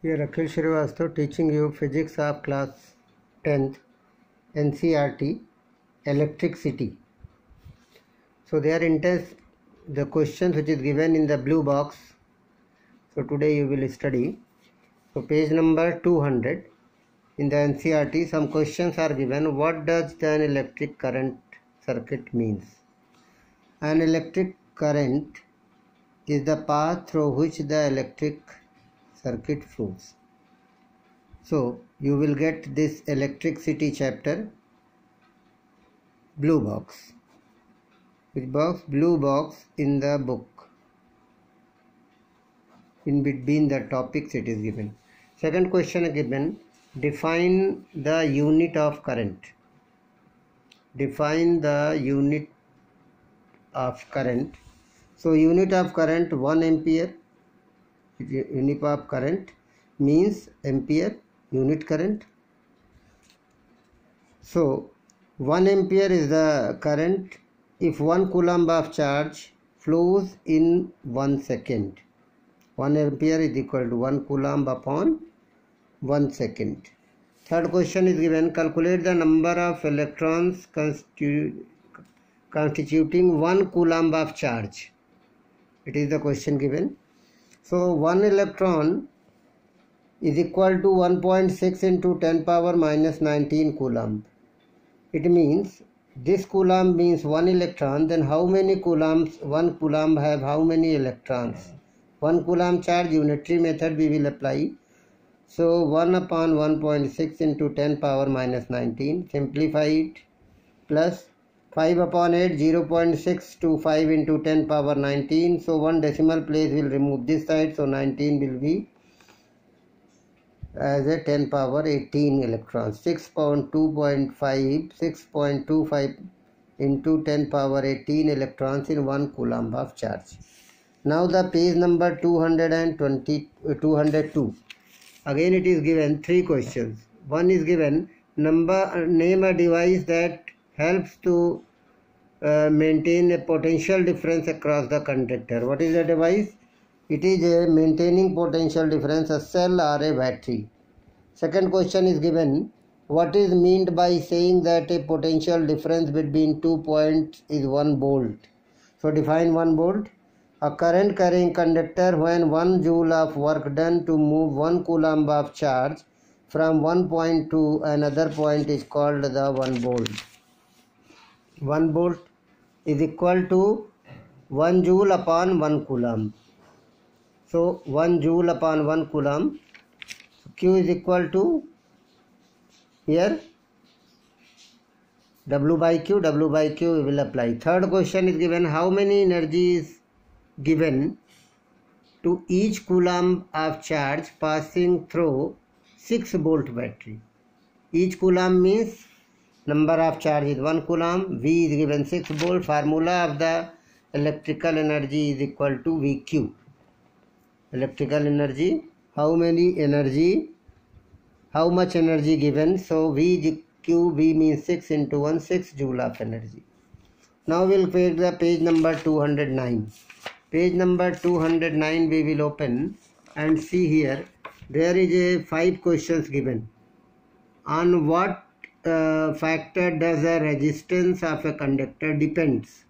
Here Akhil Shrivastava teaching you physics of class 10th NCERT electricity. So there in test the questions which is given in the blue box. So today you will study. So page number 200 in the NCERT some questions are given. What does an electric current circuit means? An electric current is the path through which the electric circuit flows. So you will get this electricity chapter blue box. Which box? Blue box in the book. In between the topics it is given. Second question given. Define the unit of current. Define the unit of current. So unit of current 1 ampere. Unit of current means ampere, unit current. So 1 ampere is the current if 1 coulomb of charge flows in 1 second. 1 ampere is equal to 1 coulomb upon 1 second. Third question is given. Calculate the number of electrons constituting 1 coulomb of charge. It is the question given. So 1 electron is equal to 1.6 into 10 power minus 19 coulomb. It means this coulomb means 1 electron. Then how many coulombs? 1 coulomb have how many electrons? 1 coulomb charge, unitary method we will apply. So 1 upon 1.6 into 10 power minus 19. Simplify it. Plus 5 upon 8, 0.6 to 5 into 10 power 19. So 1 decimal place will remove this side. So 19 will be as a 10 power 18 electrons. 6.25 into 10 power 18 electrons in 1 coulomb of charge. Now the page number 202. Again it is given 3 questions. One is given name a device that helps to maintain a potential difference across the conductor. What is the device? It is a maintaining potential difference, a cell or a battery. Second question is given. What is meant by saying that a potential difference between 2 points is 1 volt? So define 1 volt. A current carrying conductor when 1 joule of work done to move 1 coulomb of charge from one point to another point is called the 1 volt. 1 volt is equal to 1 joule upon 1 coulomb. So 1 joule upon 1 coulomb. Q is equal to here W by Q we will apply. Third question is given. How many energy is given to each coulomb of charge passing through 6 volt battery? Each coulomb means number of charge is 1 coulomb. V is given 6 volt. Formula of the electrical energy is equal to VQ. Electrical energy, how much energy given? So VQ means 6 into 1, 6 joule of energy. Now we will take the page number 209. Page number 209 we will open and see here. There is a 5 questions given. On what factor does the resistance of a conductor depends?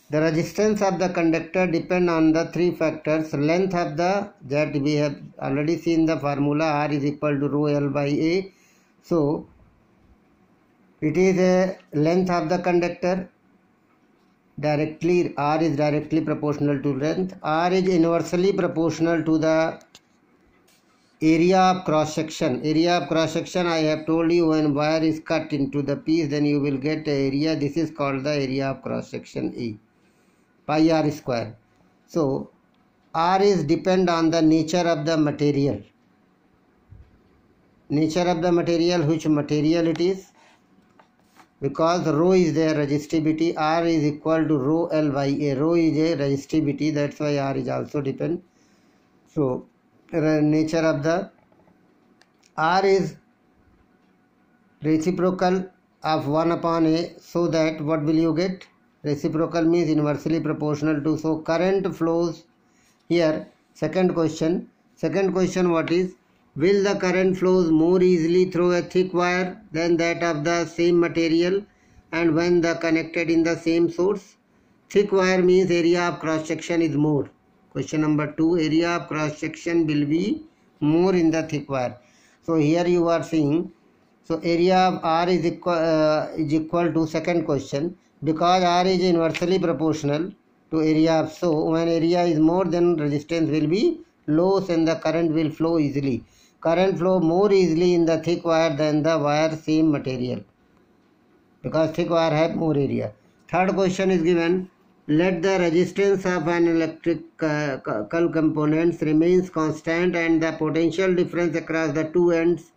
The resistance of the conductor depends on the 3 factors. Length of that we have already seen the formula. R is equal to rho L by A. So it is a length of the conductor. Directly R is directly proportional to length. R is inversely proportional to the area of cross section. Area of cross section, I have told you, when wire is cut into the piece, then you will get a area. This is called the area of cross section A. Pi r square. So R is depend on the nature of the material. Nature of the material, which material it is? Because rho is their resistivity, R is equal to rho L by A. Rho is a resistivity, that's why R is also depend. So nature of the R is reciprocal of 1 upon A, so that what will you get? Reciprocal means inversely proportional to. So current flows here. Second question, Second question, what is, will the current flows more easily through a thick wire than that of the same material and when the connected in the same source? Thick wire means area of cross section is more. Question number 2, area of cross section will be more in the thick wire. So here you are seeing, so area of R is equal to, second question, because R is inversely proportional to area of, so when area is more, then resistance will be low and the current will flow easily. Current flow more easily in the thick wire than the wire same material, because thick wire have more area. Third question is given, let the resistance of an electrical components remains constant and the potential difference across the two ends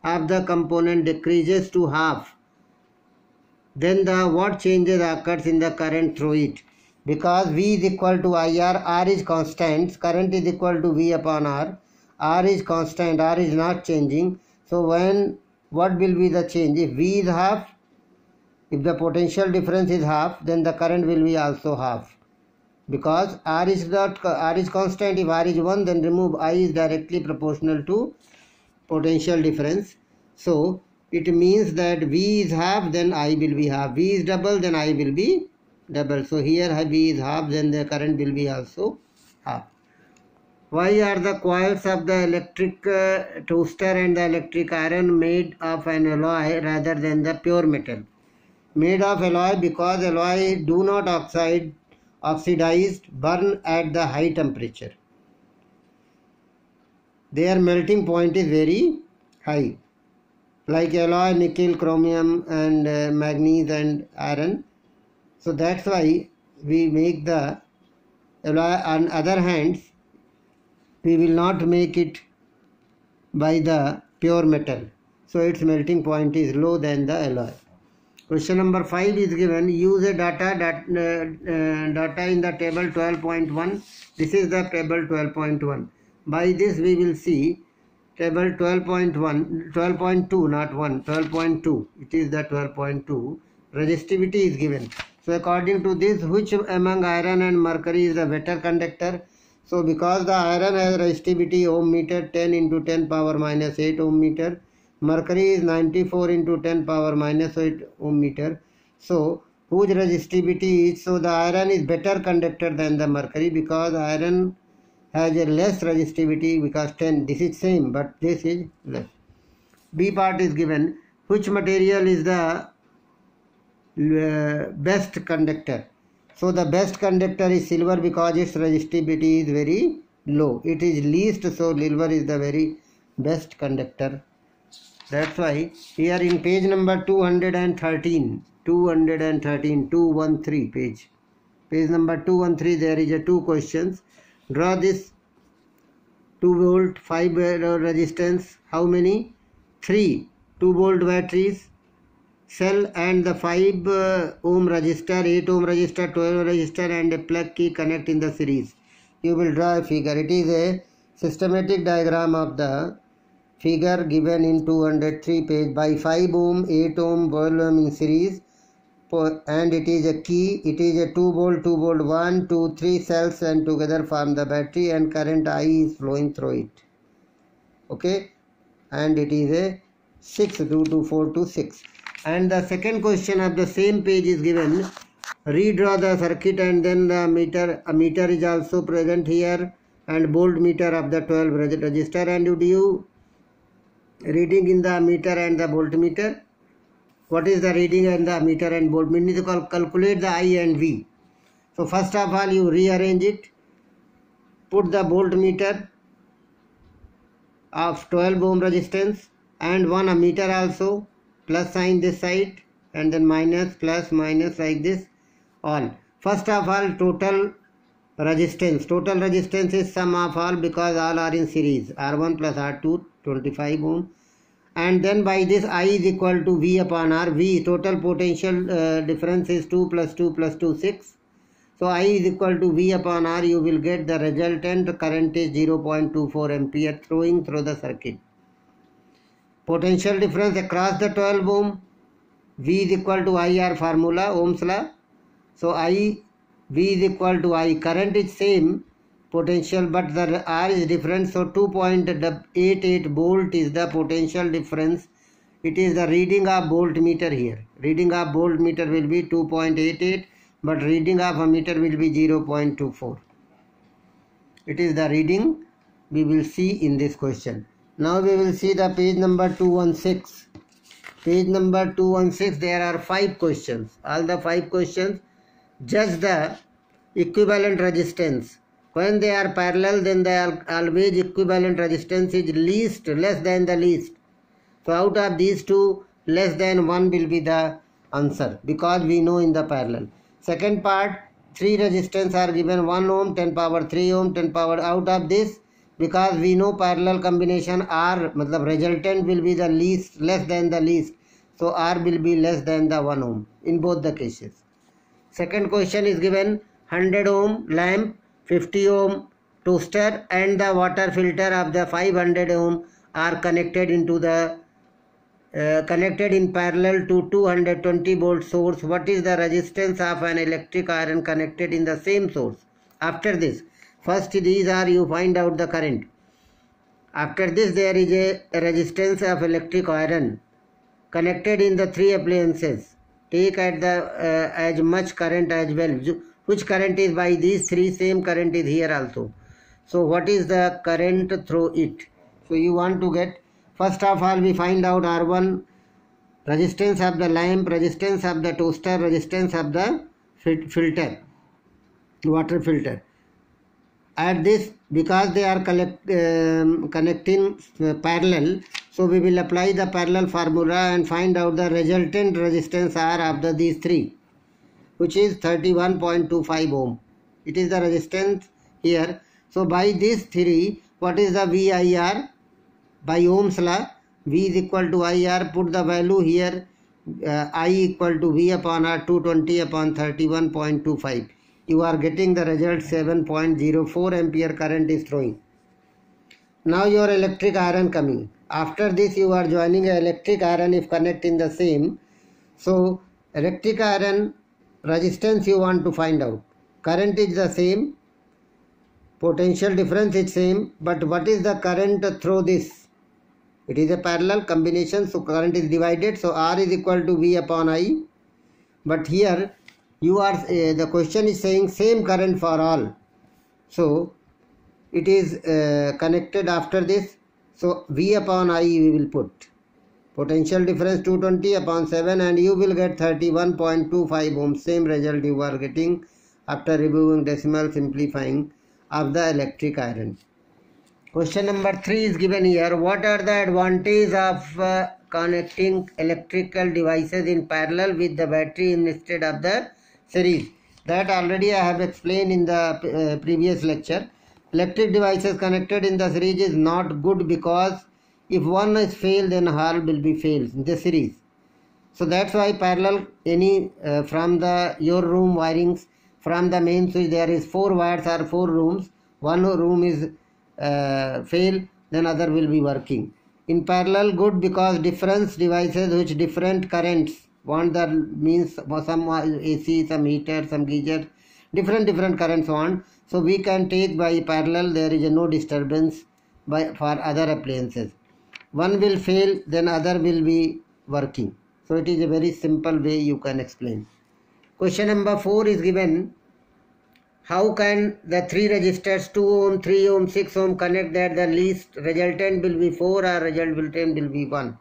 of the component decreases to half. Then what changes occurs in the current through it? Because V is equal to IR, R is constant, current is equal to V upon R is constant, R is not changing. So what will be the change? If V is half, if the potential difference is half, then the current will be also half. Because R is constant, if R is 1, then remove I is directly proportional to potential difference. So it means that V is half, then I will be half. V is double, then I will be double. So here V is half, then the current will be also half. Why are the coils of the electric toaster and the electric iron made of an alloy rather than the pure metal? Made of alloy because alloy do not oxidized, burn at the high temperature. Their melting point is very high. Like alloy, nickel, chromium and manganese and iron. So that's why we make the alloy. On other hands, we will not make it by the pure metal. So its melting point is low than the alloy. Question number 5 is given, use a data in the table 12.1. This is the table 12.1. By this we will see table 12.1, 12.2, not 1, 12.2. It is the 12.2. Resistivity is given. So according to this, which among iron and mercury is the better conductor? So because the iron has resistivity ohm meter 10 into 10 power minus 8 ohm meter, mercury is 94 into 10 power minus 8 ohm meter. So whose resistivity is, so the iron is better conductor than the mercury because iron has a less resistivity because 10, this is same but this is less. B part is given, which material is the best conductor? So the best conductor is silver because its resistivity is very low. It is least, so silver is the very best conductor. That's why here in page number 213 page number 213, there is a 2 questions. Draw this 2 volt 5 resistance. How many? 3 2 volt batteries, cell and the 5 ohm resistor, 8 ohm resistor, 12 resistor and a plug key connect in the series. You will draw a figure. It is a systematic diagram of the figure given in 203 page. By 5 ohm, 8 ohm, 12 ohm in series, and it is a key. It is a 2 volt, 1, 2, 3 cells and together form the battery and current I is flowing through it. Okay, and it is a 6, 2 to 4 to 6. And the second question of the same page is given, redraw the circuit and then the meter. A meter is also present here and voltmeter of the 12 resistor, and do you reading in the meter and the voltmeter. What is the reading in the meter and voltmeter? We need to calculate the I and V. So first of all you rearrange it. Put the voltmeter of 12 ohm resistance and one ammeter also, plus sign this side and then minus, plus, minus, like this all. First of all total resistance. Total resistance is sum of all because all are in series. R1 plus R2 25 ohm. And then by this I is equal to V upon R. V, total potential difference is 2 plus 2 plus 2 6. So I is equal to V upon R. You will get the resultant current is 0.24 ampere flowing through the circuit. Potential difference across the 12 ohm. V is equal to IR formula, Ohm's law. So V is equal to I. Current is same potential, but the R is different, so 2.88 volt is the potential difference. It is the reading of voltmeter here. Reading of voltmeter will be 2.88, but reading of ammeter will be 0.24. It is the reading we will see in this question. Now we will see the page number 216. Page number 216, there are 5 questions. All the 5 questions, judge the equivalent resistance. When they are parallel, then they are always equivalent resistance is less than the least. So out of these two, less than 1 will be the answer, because we know in the parallel. Second part, 3 resistance are given, 1 ohm, 10 power 3 ohm, 10 power. Out of this, because we know parallel combination R, matlab resultant will be the least, less than the least. So R will be less than the 1 ohm in both the cases. Second question is given 100 ohm lamp, 50 ohm toaster and the water filter of the 500 ohm are connected into the connected in parallel to 220 volt source. What is the resistance of an electric iron connected in the same source? After this, first these are you find out the current. After this, there is a resistance of electric iron connected in the 3 appliances. Take at the as much current as well. Which current is by these 3? Same current is here also. So what is the current through it? So you want to get, first of all we find out R1, resistance of the lamp, resistance of the toaster, resistance of the filter, water filter. At this, because they are connecting parallel, so we will apply the parallel formula and find out the resultant resistance R of these 3, which is 31.25 ohm. It is the resistance here. So by this 3, what is the VIR? By Ohm's law, V is equal to IR. Put the value here, I equal to V upon R, 220 upon 31.25. You are getting the result 7.04 ampere current is throwing. Now your electric iron coming. After this you are joining a electric iron if connect in the same. So electric iron resistance you want to find out. Current is the same. Potential difference is same. But what is the current through this? It is a parallel combination. So current is divided. So R is equal to V upon I. But here you are the question is saying same current for all. So it is connected after this. So V upon I we will put. Potential difference 220 upon 7 and you will get 31.25 ohm. Same result you are getting after removing decimal, simplifying of the electric iron. Question number 3 is given here. What are the advantages of connecting electrical devices in parallel with the battery instead of the series? That already I have explained in the previous lecture. Electric devices connected in the series is not good, because if one is failed, then all will be failed in the series. So that's why parallel, any from the your room wirings, from the main switch there is 4 wires or 4 rooms. One room is fail, then other will be working. In parallel good, because different devices which different currents want, that means some AC, some heater, some geyser, different currents want. So we can take by parallel, there is no disturbance for other appliances. One will fail, then other will be working. So it is a very simple way you can explain. Question number 4 is given. How can the 3 resistors 2 ohm, 3 ohm, 6 ohm connect that the least resultant will be 4 or resultant will be 1?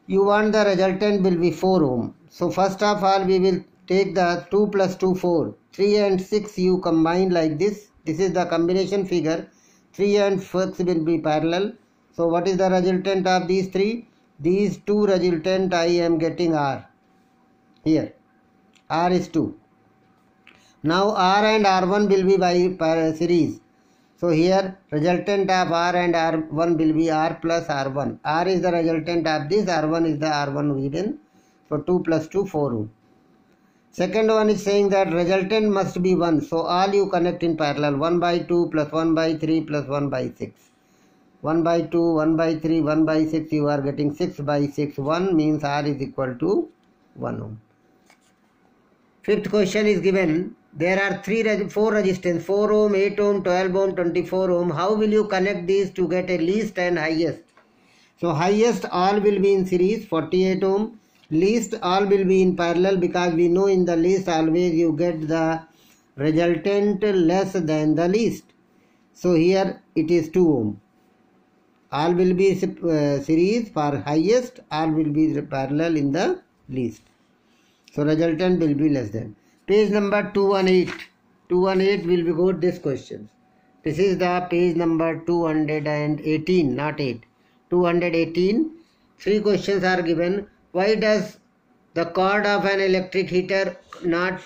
You want the resultant will be 4 ohm. So first of all we will take the 2 plus 2 4. 3 and 6 you combine like this. This is the combination figure. 3 and 6 will be parallel. So what is the resultant of these 3? These 2 resultant I am getting R. Here R is 2. Now R and R1 will be by series. So here resultant of R and R1 will be R plus R1. R is the resultant of this, R1 is the R1 given. So 2 plus 2 4 ohm. Second one is saying that resultant must be 1. So all you connect in parallel. 1 by 2 plus 1 by 3 plus 1 by 6. 1 by 2, 1 by 3, 1 by 6, you are getting 6 by 6. 1 means R is equal to 1 ohm. Fifth question is given. there are four resistance, 4 ohm, 8 ohm, 12 ohm, 24 ohm. How will you connect these to get a least and highest? So highest all will be in series, 48 ohm. Least all will be in parallel, because we know in the least always you get the resultant less than the least. So here it is 2 ohm. All will be series for highest, all will be parallel in the least. So resultant will be less than. Page number 218. 218 will be got this question. This is the page number 218, not 8. 218. 3 questions are given. Why does the cord of an electric heater not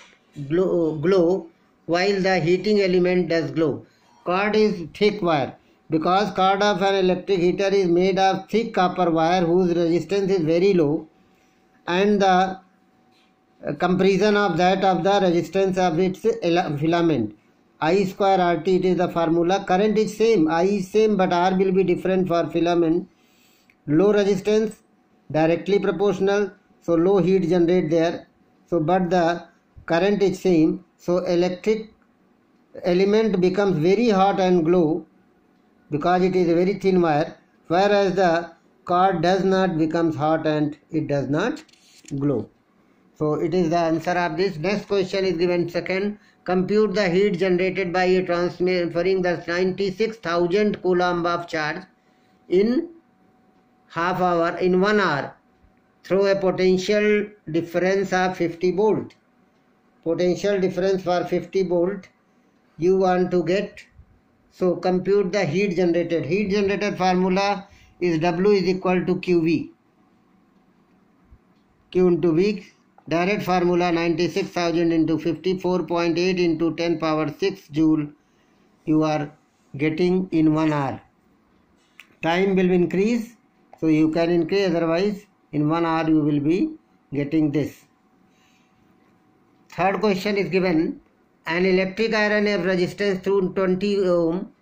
glow while the heating element does glow? Cord is thick wire. Because cord of an electric heater is made of thick copper wire whose resistance is very low, and the comparison of that of the resistance of its filament, I square RT, it is the formula. Current is same, I is same, but R will be different for filament. Low resistance, directly proportional, so low heat generate there. So but the current is same, so electric element becomes very hot and glow because it is a very thin wire, whereas the cord does not becomes hot and it does not glow. So it is the answer of this. Next question is given second. Compute the heat generated by a transferring the 96,000 coulomb of charge in half hour, in 1 hour, through a potential difference of 50 volt. Potential difference for 50 volt you want to get. So compute the heat generated. Heat generated formula is W is equal to QV. Q into V. Direct formula 96,000 into 54.8 into 10 power 6 joule you are getting in 1 hour. Time will increase, so you can increase, otherwise in 1 hour you will be getting this. Third question is given. An electric iron of resistance through 20 ohm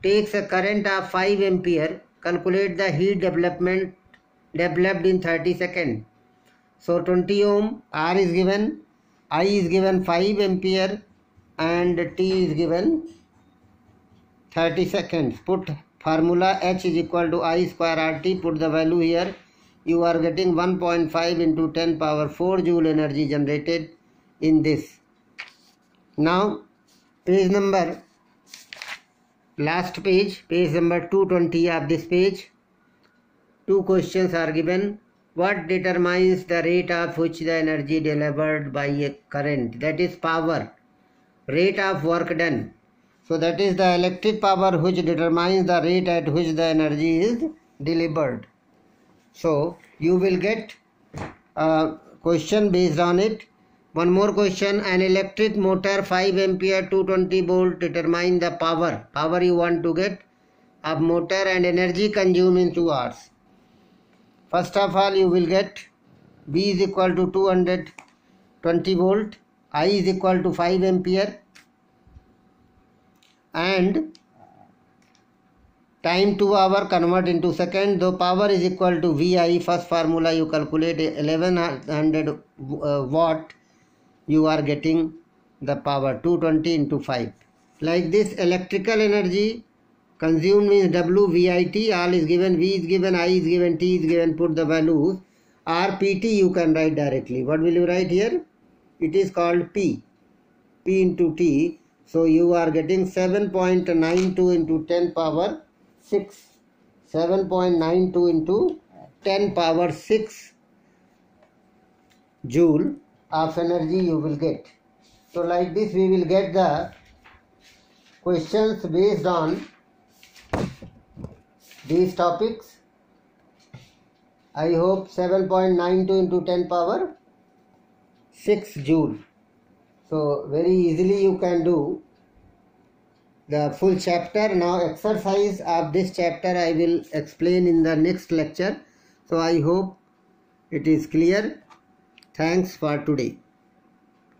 takes a current of 5 ampere. Calculate the heat developed in 30 seconds. So 20 ohm, R is given, I is given 5 ampere and T is given 30 seconds. Put formula H is equal to I square RT. Put the value here. You are getting 1.5 into 10 power 4 joule energy generated in this. Now page number, last page, page number 220 of this page. 2 questions are given. What determines the rate at which the energy delivered by a current? That is power. Rate of work done. So that is the electric power which determines the rate at which the energy is delivered. So you will get a question based on it. One more question. An electric motor 5 ampere 220 volt determine the power. Power you want to get of motor and energy consumed in 2 hours. First of all, you will get V is equal to 220 volt, I is equal to 5 ampere, and time 2 hour convert into second. Though power is equal to VI, first formula you calculate 1100 watt, you are getting the power 220 into 5. Like this, electrical energy consumed means W, VIT, all is given, V is given, I is given, T is given, put the values. RPT you can write directly. What will you write here? It is called P. P into T. So you are getting 7.92 into 10 power 6. 7.92 into 10 power 6 joule of energy you will get. So like this we will get the questions based on these topics. I hope 7.92 into 10 power 6 joule. So very easily you can do the full chapter. Now exercise of this chapter I will explain in the next lecture. So I hope it is clear. Thanks for today.